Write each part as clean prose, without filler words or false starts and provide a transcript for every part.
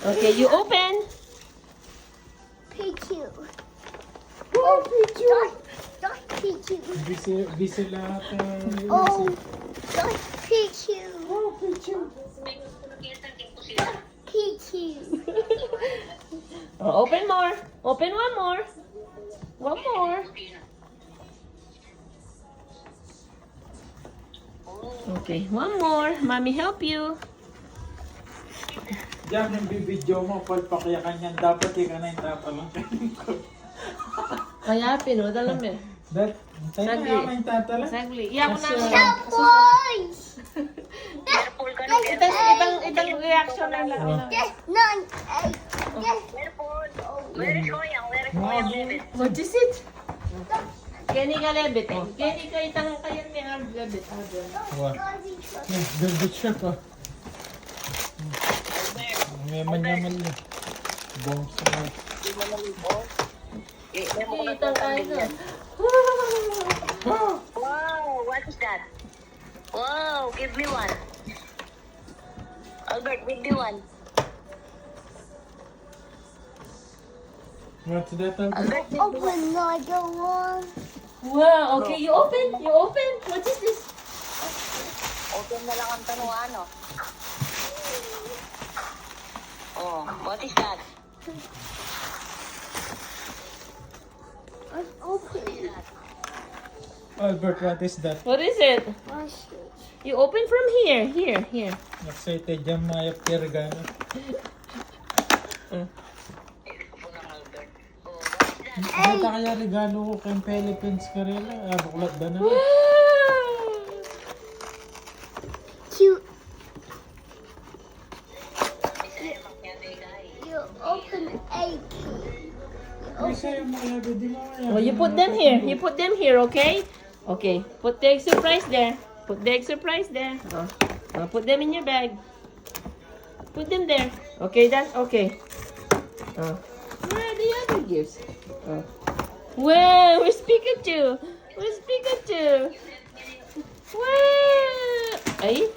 Okay, you open. Pikachu. Oh, Pikachu. Don't Pikachu. Busy lahat. Oh, don't Pikachu. Oh, Pichu. Pikachu. Oh, open more. Open one more. One more. Okay, one more. Mommy help you. Diyan yung bibidyo mo, palpakyakan yan. Dapat ika na yung tatalang kainin ko. Kaya pinodala mo. Tayo na Sagli. yung tatalang. Sagli. Iyak ko na. Boys. Ibang reaction na lang. Yes, none. Yes. What is it? Kenny ka lebit eh. Kenny ka itang kayan ni Arb lebit. Wow. Good siya pa. May manyaman niya. Bombs na. Itang kayan na. Wow, what is that? Wow, give me one. Albert, give me one. What's that? Albert, give me one. Open another one. Wow, okay, you open. You open. What is this? Open na lang ang tanuan, oh. Oh, what is that? Open. Albert, what is that? What is it? Wash it. You open from here. Here. Excited dyan mga pirgano. Albert. Oh, what is that? Hindi ka kaya regalo ko kay Philippines Karela. Buklat ba na? Wow! Cute. You open a key. Kasi yung mga labi, di mo kaya. Well, you put them here. You put them here, okay? Okay. Put the egg surprise there. Put the egg surprise there. Put them in your bag. Put them there. Okay, done? Okay. Where are the other gifts? Wow, where's Pikachu? Where's Pikachu? Wow! Ay?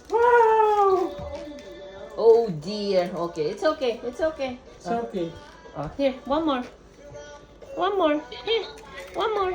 Wow! Oh dear. Okay, it's okay. It's okay. It's okay. Here, one more. One more. Here, one more.